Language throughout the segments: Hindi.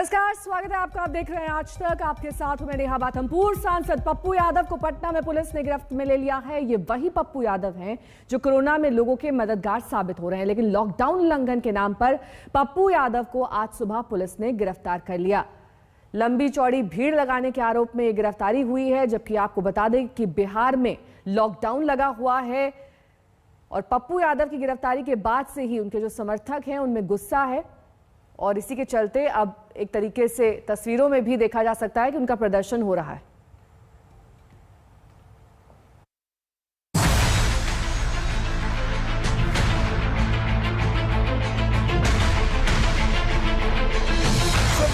नमस्कार, स्वागत है आपका। आप देख रहे हैं आज तक। आपके साथ हूं मैं नेहा बाथम। पूर्व सांसद पप्पू यादव को पटना में पुलिस ने गिरफ्त में ले लिया है। ये वही पप्पू यादव हैं जो कोरोना में लोगों के मददगार साबित हो रहे हैं, लेकिन लॉकडाउन उल्लंघन के नाम पर पप्पू यादव को आज सुबह पुलिस ने गिरफ्तार कर लिया। लंबी चौड़ी भीड़ लगाने के आरोप में ये गिरफ्तारी हुई है, जबकि आपको बता दें कि बिहार में लॉकडाउन लगा हुआ है और पप्पू यादव की गिरफ्तारी के बाद से ही उनके जो समर्थक हैं उनमें गुस्सा है और इसी के चलते अब एक तरीके से तस्वीरों में भी देखा जा सकता है कि उनका प्रदर्शन हो रहा है।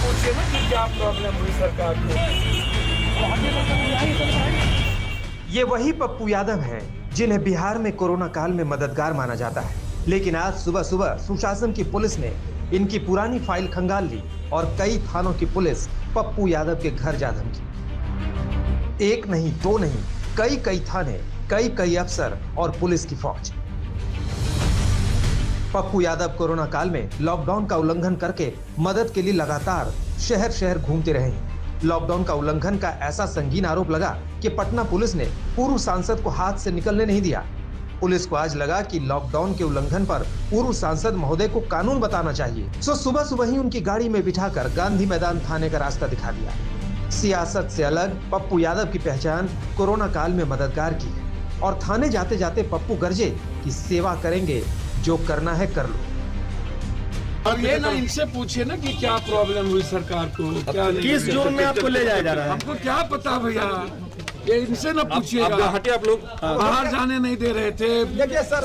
पूछिए ना कि क्या प्रॉब्लम हुई सरकार को। ये वही पप्पू यादव हैं जिन्हें बिहार में कोरोना काल में मददगार माना जाता है, लेकिन आज सुबह सुबह सुशासन की पुलिस ने इनकी पुरानी फाइल खंगाल ली और कई थानों की पुलिस पप्पू यादव के घर जा धमकी। एक नहीं, दो नहीं, कई थाने, कई अफसर और पुलिस की फौज। पप्पू यादव कोरोना काल में लॉकडाउन का उल्लंघन करके मदद के लिए लगातार शहर शहर घूमते रहे हैं। लॉकडाउन का उल्लंघन का ऐसा संगीन आरोप लगा कि पटना पुलिस ने पूर्व सांसद को हाथ से निकलने नहीं दिया। पुलिस को आज लगा कि लॉकडाउन के उल्लंघन पर पूर्व सांसद महोदय को कानून बताना चाहिए। सो सुबह सुबह ही उनकी गाड़ी में बिठाकर गांधी मैदान थाने का रास्ता दिखा दिया। सियासत से अलग पप्पू यादव की पहचान कोरोना काल में मददगार की है और थाने जाते जाते पप्पू गरजे कि सेवा करेंगे, जो करना है कर लो। अब ये ना इनसे पूछिए ना कि क्या प्रॉब्लम हुई सरकार को, क्या किस जोन में आपको ले जाया जा रहा है? हमको क्या पता भैया, ये इनसे ना पूछिएगा। हटे आप लोग बाहर जाने नहीं दे रहे थे। देखिए सर,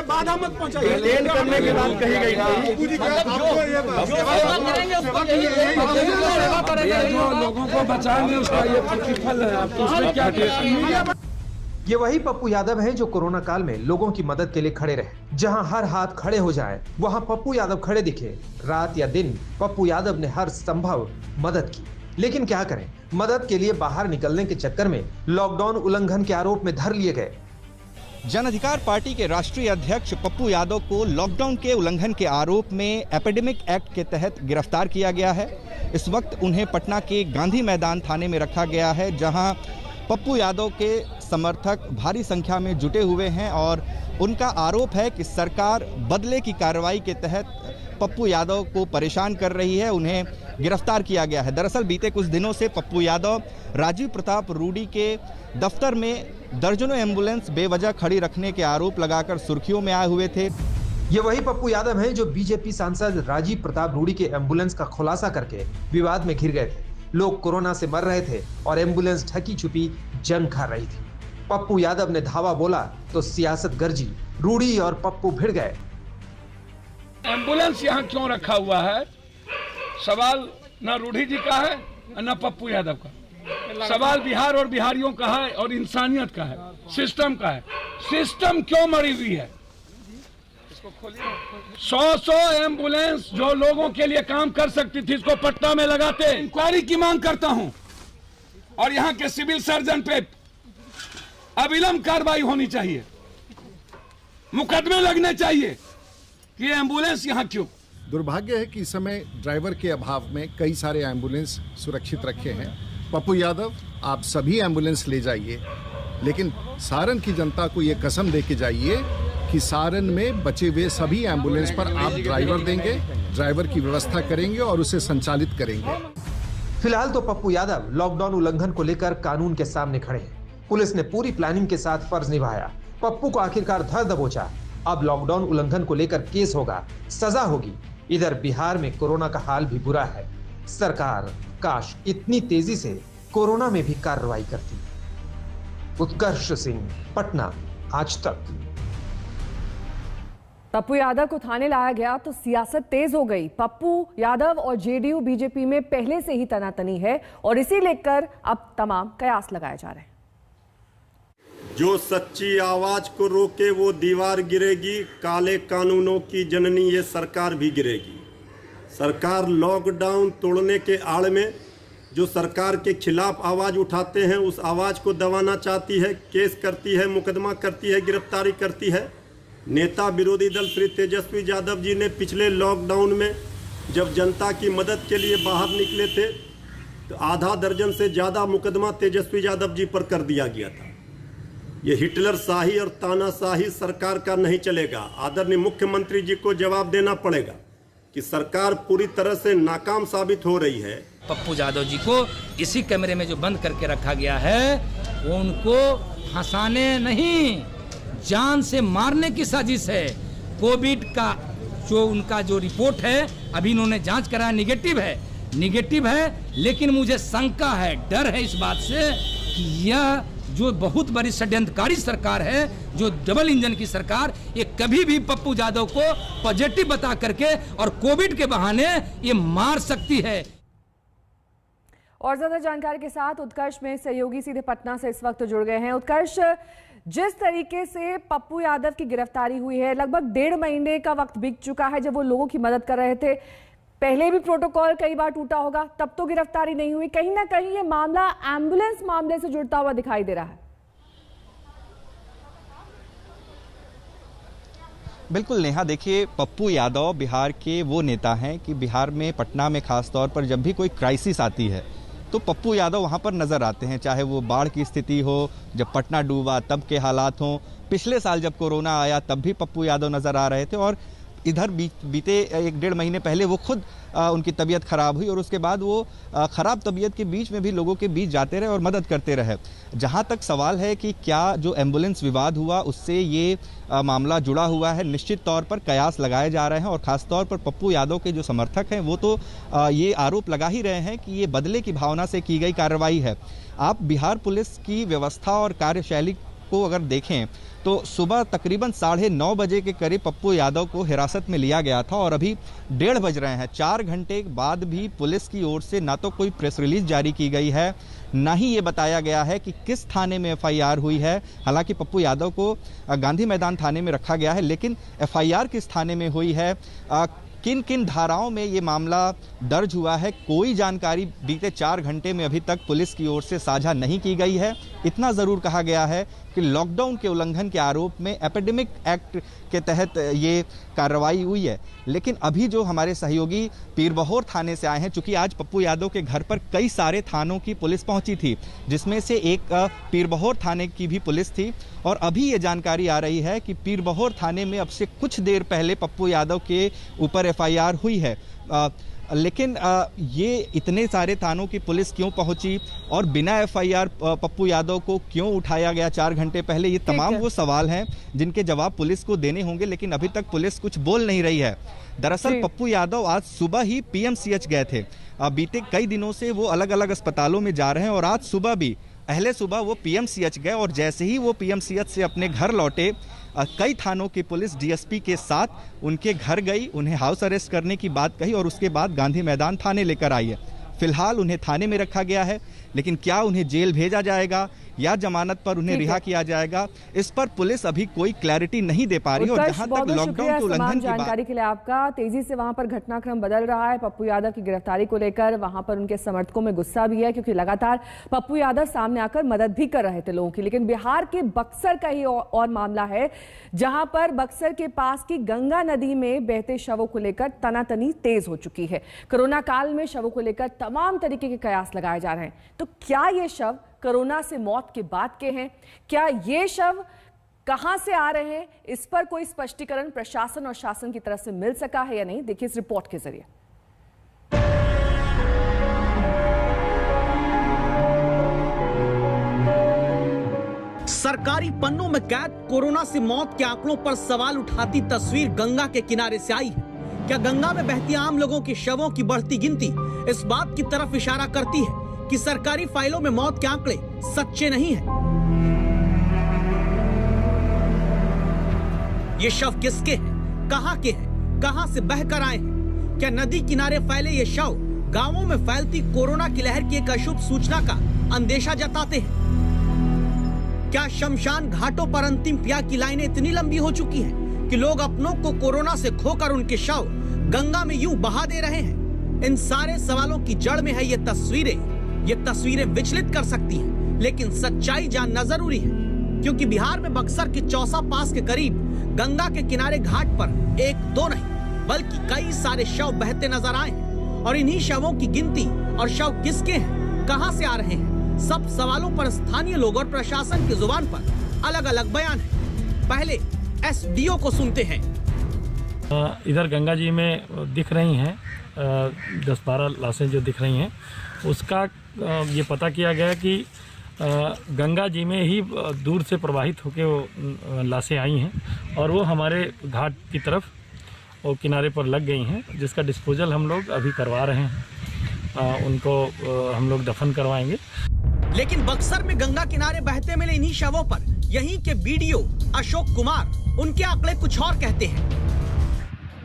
बाधा मत पहुंचाइए। लेन करने की बात कही गई थी। जो लोगों को बचाएंगे उसका ये प्रतिफल है। आप उसमें क्या। ये वही पप्पू यादव हैं जो कोरोना काल में लोगों की मदद के लिए खड़े रहे। जहां हर हाथ खड़े हो जाए वहां पप्पू यादव खड़े दिखे। रात या दिन पप्पू यादव ने हर संभव मदद की, लेकिन क्या करें, मदद के लिए बाहर निकलने के चक्कर में लॉकडाउन उल्लंघन के आरोप में धर लिए गए। जन अधिकार पार्टी के राष्ट्रीय अध्यक्ष पप्पू यादव को लॉकडाउन के उल्लंघन के आरोप में एपिडेमिक एक्ट के तहत गिरफ्तार किया गया है। इस वक्त उन्हें पटना के गांधी मैदान थाने में रखा गया है, जहां पप्पू यादव के समर्थक भारी संख्या में जुटे हुए हैं और उनका आरोप है कि सरकार बदले की कार्रवाई के तहत पप्पू यादव को परेशान कर रही है। उन्हें गिरफ्तार किया गया है। दरअसल बीते कुछ दिनों से पप्पू यादव राजीव प्रताप रूडी के दफ्तर में दर्जनों एम्बुलेंस बेवजह खड़ी रखने के आरोप लगाकर सुर्खियों में आए हुए थे। ये वही पप्पू यादव हैं जो बीजेपी सांसद राजीव प्रताप रूडी के एम्बुलेंस का खुलासा करके विवाद में घिर गए थे। लोग कोरोना से मर रहे थे और एम्बुलेंस ढकी छुपी जंग खा रही थी। पप्पू यादव ने धावा बोला तो सियासत गरजी। रूडी और पप्पू भिड़ गए। एम्बुलेंस यहाँ क्यों रखा हुआ है? सवाल न रूडी जी का है न पप्पू यादव का। सवाल बिहार और बिहारियों का है और इंसानियत का है, सिस्टम का है। सिस्टम क्यों मरी हुई है? 100 एम्बुलेंस जो लोगों के लिए काम कर सकती थी, इसको पटना में लगाते। इंक्वायरी की मांग करता हूं और यहाँ के सिविल सर्जन पे अविलंब कार्रवाई होनी चाहिए। मुकदमे लगने चाहिए कि एम्बुलेंस यहाँ क्यों। दुर्भाग्य है कि इस समय ड्राइवर के अभाव में कई सारे एम्बुलेंस सुरक्षित रखे हैं। पप्पू यादव, आप सभी एम्बुलेंस ले जाइए, लेकिन सारण की जनता को ये कसम दे के जाइए कि सारण में बचे हुए सभी एम्बुलेंस पर आप ड्राइवर देंगे, ड्राइवर की व्यवस्था करेंगे और उसे संचालित करेंगे। फिलहाल तो पप्पू यादव लॉकडाउन उल्लंघन को लेकर कानून के सामने खड़े हैं। पुलिस ने पूरी प्लानिंग के साथ फर्ज निभाया। पप्पू को आखिरकार धर दबोचा। अब लॉकडाउन उल्लंघन को लेकर केस होगा, सजा होगी। इधर बिहार में कोरोना का हाल भी बुरा है। सरकार काश इतनी तेजी से कोरोना में भी कार्रवाई करती। उत्कर्ष सिंह, पटना, आज तक। पप्पू यादव को थाने लाया गया तो सियासत तेज हो गई। पप्पू यादव और जेडीयू बीजेपी में पहले से ही तनातनी है और इसी लेकर अब तमाम कयास लगाए जा रहे हैं। जो सच्ची आवाज को रोके वो दीवार गिरेगी। काले कानूनों की जननी ये सरकार भी गिरेगी। सरकार लॉकडाउन तोड़ने के आड़ में जो सरकार के खिलाफ आवाज उठाते हैं उस आवाज को दबाना चाहती है। केस करती है, मुकदमा करती है, गिरफ्तारी करती है। नेता विरोधी दल श्री तेजस्वी यादव जी ने पिछले लॉकडाउन में जब जनता की मदद के लिए बाहर निकले थे तो आधा दर्जन से ज़्यादा मुकदमा तेजस्वी यादव जी पर कर दिया गया था। ये हिटलर शाही और तानाशाही सरकार का नहीं चलेगा। आदरणीय मुख्यमंत्री जी को जवाब देना पड़ेगा कि सरकार पूरी तरह से नाकाम साबित हो रही है। पप्पू यादव जी को इसी कमरे में जो बंद करके रखा गया है, वो उनको फंसाने नहीं, जान से मारने की साजिश है। कोविड का जो उनका जो रिपोर्ट है, अभी इन्होंने जांच कराया, निगेटिव है, लेकिन मुझे शंका है, डर है इस बात से कि यह जो बहुत बड़ी षड्यंत्रकारी सरकार है, जो डबल इंजन की सरकार, ये कभी भी पप्पू यादव को पॉजिटिव बता करके और कोविड के बहाने ये मार सकती है। और ज्यादा जानकारी के साथ उत्कर्ष में सहयोगी सीधे पटना से इस वक्त जुड़ गए हैं। उत्कर्ष, जिस तरीके से पप्पू यादव की गिरफ्तारी हुई है, लगभग 1.5 महीने का वक्त बीत चुका है जब वो लोगों की मदद कर रहे थे। पहले भी प्रोटोकॉल कई बार टूटा होगा, तब तो गिरफ्तारी नहीं हुई। कहीं ना कहीं ये मामला एम्बुलेंस मामले से जुड़ता हुआ दिखाई दे रहा है। बिल्कुल नेहा, देखिए पप्पू यादव बिहार के वो नेता हैं कि बिहार में, पटना में खास तौर पर जब भी कोई क्राइसिस आती है तो पप्पू यादव वहाँ पर नज़र आते हैं। चाहे वो बाढ़ की स्थिति हो, जब पटना डूबा तब के हालात हों, पिछले साल जब कोरोना आया तब भी पप्पू यादव नज़र आ रहे थे। और इधर बीते 1-1.5 महीने पहले वो खुद उनकी तबीयत खराब हुई और उसके बाद वो ख़राब तबीयत के बीच में भी लोगों के बीच जाते रहे और मदद करते रहे। जहाँ तक सवाल है कि क्या जो एम्बुलेंस विवाद हुआ उससे ये मामला जुड़ा हुआ है, निश्चित तौर पर कयास लगाए जा रहे हैं। और ख़ासतौर पर पप्पू यादव के जो समर्थक हैं वो तो ये आरोप लगा ही रहे हैं कि ये बदले की भावना से की गई कार्रवाई है। आप बिहार पुलिस की व्यवस्था और कार्यशैली को अगर देखें तो सुबह तकरीबन 9:30 बजे के करीब पप्पू यादव को हिरासत में लिया गया था और अभी 1:30 बज रहे हैं। 4 घंटे बाद भी पुलिस की ओर से ना तो कोई प्रेस रिलीज जारी की गई है, ना ही ये बताया गया है कि किस थाने में एफआईआर हुई है। हालांकि पप्पू यादव को गांधी मैदान थाने में रखा गया है, लेकिन एफआईआर किस थाने में हुई है, किन किन धाराओं में ये मामला दर्ज हुआ है, कोई जानकारी बीते 4 घंटे में अभी तक पुलिस की ओर से साझा नहीं की गई है। इतना ज़रूर कहा गया है कि लॉकडाउन के उल्लंघन के आरोप में एपिडेमिक एक्ट के तहत ये कार्रवाई हुई है। लेकिन अभी जो हमारे सहयोगी पीरबहोर थाने से आए हैं, चूंकि आज पप्पू यादव के घर पर कई सारे थानों की पुलिस पहुंची थी, जिसमें से एक पीरबहोर थाने की भी पुलिस थी। और अभी ये जानकारी आ रही है कि पीरबहोर थाने में अब से कुछ देर पहले पप्पू यादव के ऊपर एफआईआर हुई है। लेकिन ये इतने सारे थानों की पुलिस क्यों पहुंची और बिना एफआईआर पप्पू यादव को क्यों उठाया गया 4 घंटे पहले, ये तमाम वो सवाल हैं जिनके जवाब पुलिस को देने होंगे। लेकिन अभी तक पुलिस कुछ बोल नहीं रही है। दरअसल पप्पू यादव आज सुबह ही पीएमसीएच गए थे। बीते कई दिनों से वो अलग अलग अस्पतालों में जा रहे हैं और आज सुबह भी पहले सुबह वो पीएमसीएच गए और जैसे ही वो पीएमसीएच से अपने घर लौटे, कई थानों की पुलिस डीएसपी के साथ उनके घर गई, उन्हें हाउस अरेस्ट करने की बात कही और उसके बाद गांधी मैदान थाने लेकर आई है। फिलहाल उन्हें थाने में रखा गया है, लेकिन क्या उन्हें जेल भेजा जाएगा या जमानत पर उन्हें रिहा किया जाएगा, इस पर पुलिस अभी कोई क्लैरिटी नहीं दे पा रही। और जहां तक लॉकडाउन के उल्लंघन की जानकारी के लिए आपका, तेजी से वहां पर घटनाक्रम बदल रहा है। पप्पू यादव की गिरफ्तारी को लेकर वहां पर उनके समर्थकों में गुस्सा भी है, क्योंकि लगातार पप्पू यादव सामने आकर मदद भी कर रहे थे लोगों की। लेकिन बिहार के बक्सर का ही और मामला है, जहां पर बक्सर के पास की गंगा नदी में बहते शवों को लेकर तनातनी तेज हो चुकी है। कोरोना काल में शवों को लेकर तमाम तरीके के कयास लगाए जा रहे हैं। तो क्या ये शव कोरोना से मौत के बाद के हैं? क्या ये शव कहां से आ रहे हैं? इस पर कोई स्पष्टीकरण प्रशासन और शासन की तरफ से मिल सका है या नहीं? देखिए इस रिपोर्ट के जरिए। सरकारी पन्नों में कैद कोरोना से मौत के आंकड़ों पर सवाल उठाती तस्वीर गंगा के किनारे से आई है। क्या गंगा में बहती आम लोगों के शवों की बढ़ती गिनती इस बात की तरफ इशारा करती है कि सरकारी फाइलों में मौत के आंकड़े सच्चे नहीं हैं? ये शव किसके हैं, कहां के हैं, कहां से बहकर आए हैं? क्या नदी किनारे फैले ये शव गांवों में फैलती कोरोना की लहर की एक अशुभ सूचना का अंदेशा जताते हैं? क्या शमशान घाटों पर अंतिम क्रिया की लाइनें इतनी लंबी हो चुकी हैं कि लोग अपनों को कोरोना से खोकर उनके शव गंगा में यूं बहा दे रहे हैं? इन सारे सवालों की जड़ में है ये तस्वीरें विचलित कर सकती हैं, लेकिन सच्चाई जानना जरूरी है, क्योंकि बिहार में बक्सर के चौसा पास के करीब गंगा के किनारे घाट पर 1, 2 नहीं बल्कि कई सारे शव बहते नजर आए हैं। और इन्हीं शवों की गिनती और शव किसके हैं, कहां से आ रहे हैं, सब सवालों पर स्थानीय लोग और प्रशासन की जुबान पर अलग अलग बयान है। पहले एसडीओ को सुनते हैं। इधर गंगा जी में दिख रही हैं 10-12 लाशें जो दिख रही हैं, उसका ये पता किया गया कि गंगा जी में ही दूर से प्रवाहित होकर वो लाशें आई हैं और वो हमारे घाट की तरफ वो किनारे पर लग गई हैं, जिसका डिस्पोजल हम लोग अभी करवा रहे हैं। उनको हम लोग दफन करवाएंगे। लेकिन बक्सर में गंगा किनारे बहते मिले इन्हीं शवों पर यहीं के बीडीओ अशोक कुमार, उनके आंकड़े कुछ और कहते हैं।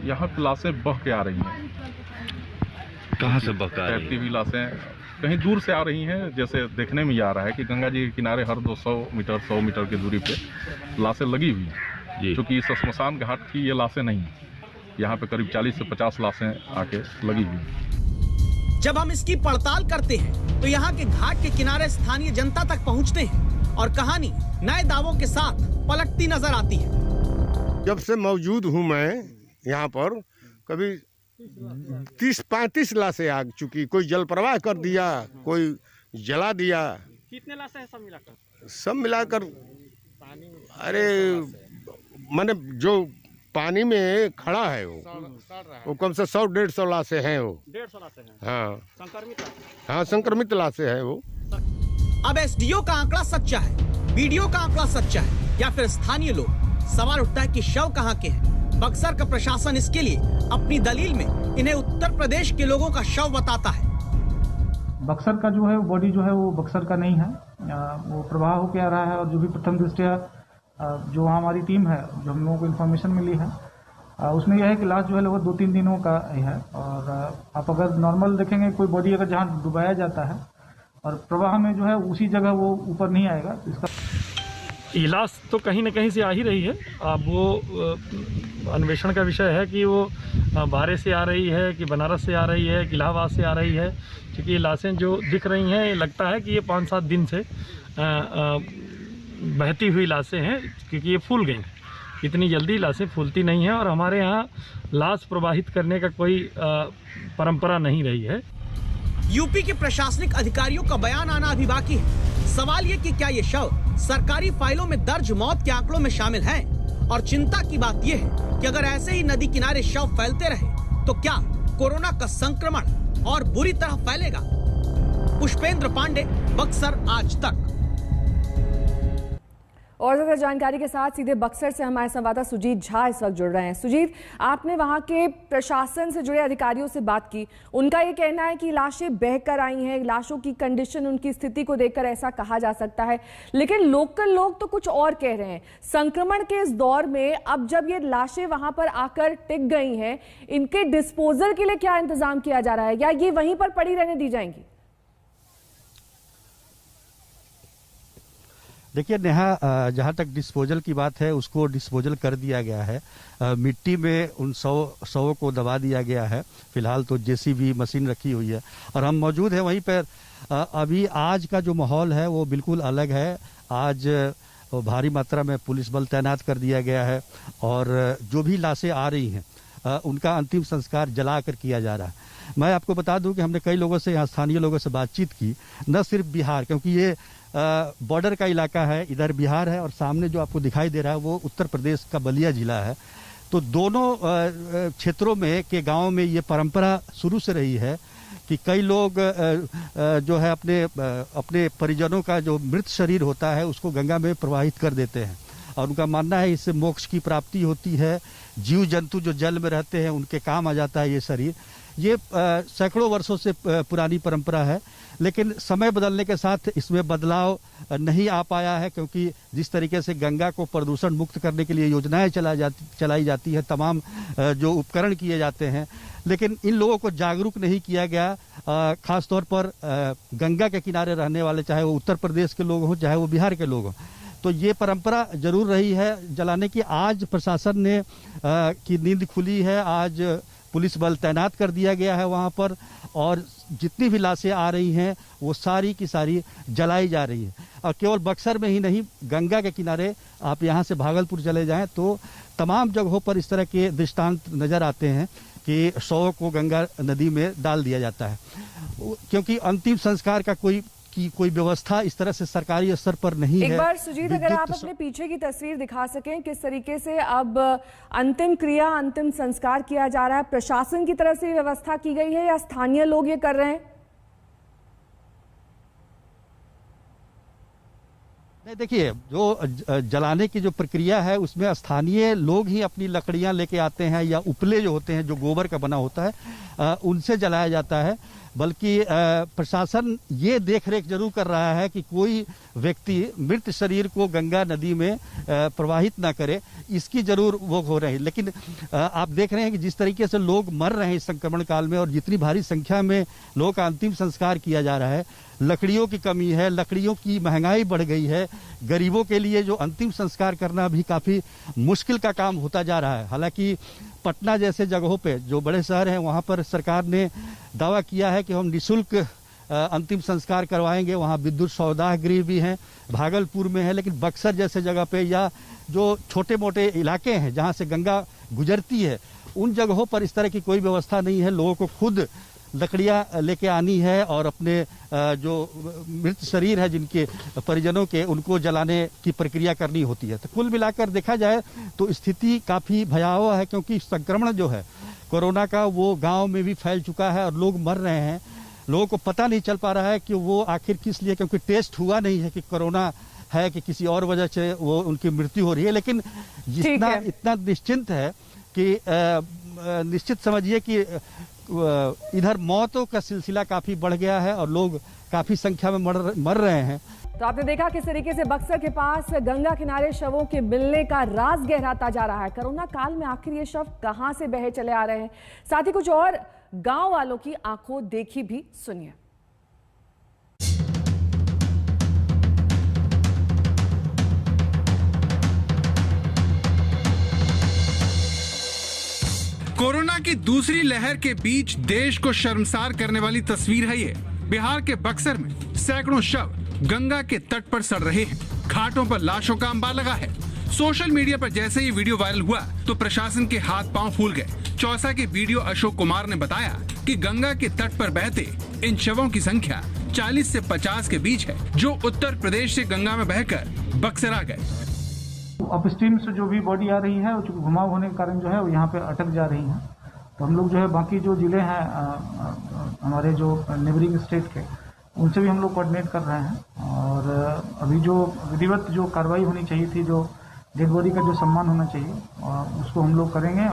यहाँ पे लाशें बह के आ रही हैं। कहाँ से बह के आ रही हैं? तैरती हुई लाशें कहीं दूर से आ रही हैं। जैसे देखने में ये आ रहा है कि गंगा जी के किनारे हर 200 मीटर 100 मीटर की दूरी पे लाशें लगी हुई हैं, क्योंकि इस श्मशान घाट की ये लाशें नहीं हैं। यहाँ पे करीब 40 से 50 लाशें आके लगी हुई हैं। जब हम इसकी पड़ताल करते हैं तो यहाँ के घाट के किनारे स्थानीय जनता तक पहुँचते हैं और कहानी नए दावों के साथ पलटती नजर आती है। जब से मौजूद हूँ मैं यहाँ पर, कभी 30-35 लाशें आ चुकी। कोई जल प्रवाह कर दिया, कोई जला दिया। कितने लाशें हैं सब मिलाकर? सब मिलाकर अरे माने जो पानी में खड़ा है वो कम से 100-150 लाशें हैं। वो 150 लाशें हैं। हाँ, संक्रमित लाशें। हाँ, संक्रमित लाशें हैं वो। अब एसडीओ का आंकड़ा सच्चा है, बीडीओ का आंकड़ा सच्चा है या फिर स्थानीय लोग? सवाल उठता है कि शव कहाँ के हैं। बक्सर का प्रशासन इसके लिए अपनी दलील में इन्हें उत्तर प्रदेश के लोगों का शव बताता है। बक्सर का जो है बॉडी जो है वो बक्सर का नहीं है, वो प्रवाह होकर आ रहा है। और जो भी प्रथम दृष्टया जो वहाँ हमारी टीम है, जो हम लोगों को इन्फॉर्मेशन मिली है, उसमें यह है कि लाश जो है लगभग 2-3 दिनों का है। और आप अगर नॉर्मल देखेंगे, कोई बॉडी अगर जहाँ डुबाया जाता है और प्रवाह में जो है उसी जगह वो ऊपर नहीं आएगा। इसका इलाज तो कहीं न कहीं से आ ही रही है। अब वो अन्वेषण का विषय है कि वो बारे से आ रही है कि बनारस से आ रही है कि इलाहाबाद से आ रही है, क्योंकि ये लाशें जो दिख रही हैं, ये लगता है कि ये 5-7 दिन से बहती हुई लाशें हैं, क्योंकि ये फूल गई। इतनी जल्दी लाशें फूलती नहीं हैं और हमारे यहाँ लाश प्रवाहित करने का कोई परंपरा नहीं रही है। यूपी के प्रशासनिक अधिकारियों का बयान आना अभी बाकी है। सवाल ये कि क्या ये शव सरकारी फाइलों में दर्ज मौत के आंकड़ों में शामिल हैं? और चिंता की बात यह है कि अगर ऐसे ही नदी किनारे शव फैलते रहे तो क्या कोरोना का संक्रमण और बुरी तरह फैलेगा? पुष्पेंद्र पांडे, बक्सर आज तक। और ज्यादा जानकारी के साथ सीधे बक्सर से हमारे संवाददाता सुजीत झा इस वक्त जुड़ रहे हैं। सुजीत, आपने वहां के प्रशासन से जुड़े अधिकारियों से बात की, उनका ये कहना है कि लाशें बहकर आई हैं, लाशों की कंडीशन, उनकी स्थिति को देखकर ऐसा कहा जा सकता है, लेकिन लोकल लोग तो कुछ और कह रहे हैं। संक्रमण के इस दौर में अब जब ये लाशें वहां पर आकर टिक गई हैं, इनके डिस्पोजल के लिए क्या इंतजाम किया जा रहा है या ये वहीं पर पड़ी रहने दी जाएंगी? देखिए नेहा, जहाँ तक डिस्पोजल की बात है, उसको डिस्पोजल कर दिया गया है। मिट्टी में उन शवों को दबा दिया गया है। फिलहाल तो जेसीबी मशीन रखी हुई है और हम मौजूद हैं वहीं पर। अभी आज का जो माहौल है वो बिल्कुल अलग है। आज भारी मात्रा में पुलिस बल तैनात कर दिया गया है और जो भी लाशें आ रही हैं उनका अंतिम संस्कार जलाकर किया जा रहा है। मैं आपको बता दूं कि हमने कई लोगों से, यहाँ स्थानीय लोगों से बातचीत की, न सिर्फ बिहार, क्योंकि ये बॉर्डर का इलाका है, इधर बिहार है और सामने जो आपको दिखाई दे रहा है वो उत्तर प्रदेश का बलिया जिला है। तो दोनों क्षेत्रों में के गांवों में ये परंपरा शुरू से रही है कि कई लोग जो है अपने परिजनों का जो मृत शरीर होता है उसको गंगा में प्रवाहित कर देते हैं और उनका मानना है इससे मोक्ष की प्राप्ति होती है। जीव जंतु जो जल में रहते हैं उनके काम आ जाता है ये शरीर। ये सैकड़ों वर्षों से पुरानी परंपरा है, लेकिन समय बदलने के साथ इसमें बदलाव नहीं आ पाया है, क्योंकि जिस तरीके से गंगा को प्रदूषण मुक्त करने के लिए योजनाएं चलाई जाती है, तमाम जो उपकरण किए जाते हैं, लेकिन इन लोगों को जागरूक नहीं किया गया। खासतौर पर गंगा के किनारे रहने वाले, चाहे वो उत्तर प्रदेश के लोग हों चाहे वो बिहार के लोग हों, तो ये परंपरा जरूर रही है जलाने की। आज प्रशासन ने की नींद खुली है। आज पुलिस बल तैनात कर दिया गया है वहाँ पर, और जितनी भी लाशें आ रही हैं वो सारी की सारी जलाई जा रही है। और केवल बक्सर में ही नहीं, गंगा के किनारे आप यहाँ से भागलपुर चले जाएं तो तमाम जगहों पर इस तरह के दृष्टांत नज़र आते हैं कि शव को गंगा नदी में डाल दिया जाता है, क्योंकि अंतिम संस्कार का कोई व्यवस्था इस तरह से सरकारी स्तर पर नहीं है। एक बार सुजीत, अगर आप अपने पीछे की तस्वीर दिखा सकें, किस तरीके से अब अंतिम क्रिया, अंतिम संस्कार किया जा रहा है, प्रशासन की तरफ से व्यवस्था की गई है या स्थानीय लोग ये कर रहे हैं? नहीं, देखिए, जो जलाने की जो प्रक्रिया है उसमें स्थानीय लोग ही अपनी लकड़ियां लेके आते हैं, या उपले जो होते हैं जो गोबर का बना होता है उनसे जलाया जाता है। बल्कि प्रशासन ये देखरेख जरूर कर रहा है कि कोई व्यक्ति मृत शरीर को गंगा नदी में प्रवाहित ना करे, इसकी जरूर वो हो रही है। लेकिन आप देख रहे हैं कि जिस तरीके से लोग मर रहे हैं इस संक्रमण काल में, और जितनी भारी संख्या में लोगों का अंतिम संस्कार किया जा रहा है, लकड़ियों की कमी है, लकड़ियों की महंगाई बढ़ गई है, गरीबों के लिए जो अंतिम संस्कार करना भी काफ़ी मुश्किल का काम होता जा रहा है। हालांकि पटना जैसे जगहों पे, जो बड़े शहर हैं, वहाँ पर सरकार ने दावा किया है कि हम निःशुल्क अंतिम संस्कार करवाएंगे। वहाँ विद्युत सौदाह गृह भी हैं, भागलपुर में है, लेकिन बक्सर जैसे जगह पे या जो छोटे मोटे इलाके हैं जहाँ से गंगा गुजरती है, उन जगहों पर इस तरह की कोई व्यवस्था नहीं है। लोगों को खुद लकड़ियाँ लेके आनी है और अपने जो मृत शरीर है जिनके परिजनों के, उनको जलाने की प्रक्रिया करनी होती है। तो कुल मिलाकर देखा जाए तो स्थिति काफ़ी भयावह है, क्योंकि संक्रमण जो है कोरोना का वो गांव में भी फैल चुका है और लोग मर रहे हैं। लोगों को पता नहीं चल पा रहा है कि वो आखिर किस लिए, क्योंकि टेस्ट हुआ नहीं है कि कोरोना है कि किसी और वजह से वो उनकी मृत्यु हो रही है। लेकिन जितना इतना निश्चिंत है कि निश्चित समझिए कि इधर मौतों का सिलसिला काफी बढ़ गया है और लोग काफी संख्या में मर रहे हैं। तो आपने देखा किस तरीके से बक्सर के पास गंगा किनारे शवों के मिलने का राज गहराता जा रहा है। कोरोना काल में आखिर ये शव कहां से बहे चले आ रहे हैं, साथ ही कुछ और गांव वालों की आंखों देखी भी सुनिए। कोरोना की दूसरी लहर के बीच देश को शर्मसार करने वाली तस्वीर है ये। बिहार के बक्सर में सैकड़ों शव गंगा के तट पर सड़ रहे हैं। घाटों पर लाशों का अंबार लगा है। सोशल मीडिया पर जैसे ही वीडियो वायरल हुआ तो प्रशासन के हाथ पांव फूल गए। चौसा के वीडियो अशोक कुमार ने बताया कि गंगा के तट पर बहते इन शवों की संख्या 40 से 50 के बीच है, जो उत्तर प्रदेश से गंगा में बहकर बक्सर आ गए। अपस्ट्रीम से जो भी बॉडी आ रही है, चूंकि घुमाव होने के कारण जो है वो यहाँ पे अटक जा रही है। तो हम लोग जो है बाकी जो जिले हैं हमारे जो नेबरिंग स्टेट के, उनसे भी हम लोग कोऑर्डिनेट कर रहे हैं। और अभी जो विधिवत जो कार्रवाई होनी चाहिए थी, जो डेड बॉडी का जो सम्मान होना चाहिए, उसको हम लोग करेंगे।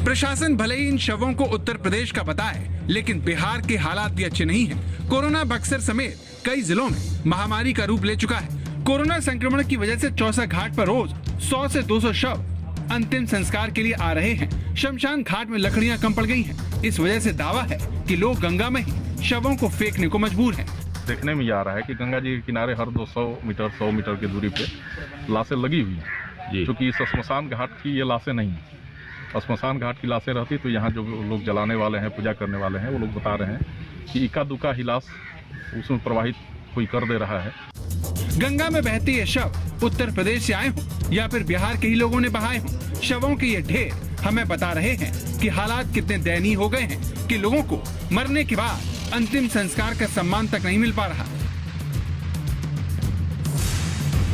प्रशासन भले ही इन शवों को उत्तर प्रदेश का बताए, लेकिन बिहार के हालात भी अच्छे नहीं हैं। कोरोना बक्सर समेत कई जिलों में महामारी का रूप ले चुका है। कोरोना संक्रमण की वजह से चौसा घाट पर रोज 100 से 200 शव अंतिम संस्कार के लिए आ रहे हैं। शमशान घाट में लकड़ियां कम पड़ गई हैं। इस वजह से दावा है कि लोग गंगा में ही शवों को फेंकने को मजबूर हैं। देखने में आ रहा है कि गंगा जी के किनारे हर 200 मीटर 100 मीटर की दूरी पे लाशें लगी हुई हैं, क्योंकि इस श्मशान घाट की ये लाशें नहीं हैं। श्मशान घाट की लाशें रहती तो यहाँ जो लोग जलाने वाले हैं, पूजा करने वाले हैं, वो लोग बता रहे हैं कि इक्का दुक्का ही लाश उसमें प्रवाहित कोई कर दे रहा है। गंगा में बहते ये शव उत्तर प्रदेश से आए हों या फिर बिहार के ही लोगों ने बहाए हों, शवों के ये ढेर हमें बता रहे हैं कि हालात कितने दयनीय हो गए हैं कि लोगों को मरने के बाद अंतिम संस्कार का सम्मान तक नहीं मिल पा रहा।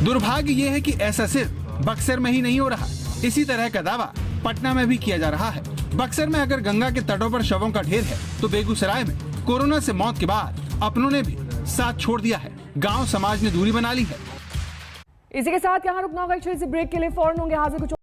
दुर्भाग्य ये है कि ऐसा सिर्फ बक्सर में ही नहीं हो रहा, इसी तरह का दावा पटना में भी किया जा रहा है। बक्सर में अगर गंगा के तटों पर शवों का ढेर है, तो बेगूसराय में कोरोना से मौत के बाद अपनों ने भी साथ छोड़ दिया है। गांव समाज ने दूरी बना ली है। इसी के साथ यहाँ रुकना होगा। एक छोटी सी ब्रेक के लिए फौरन होंगे हाजिर कुछ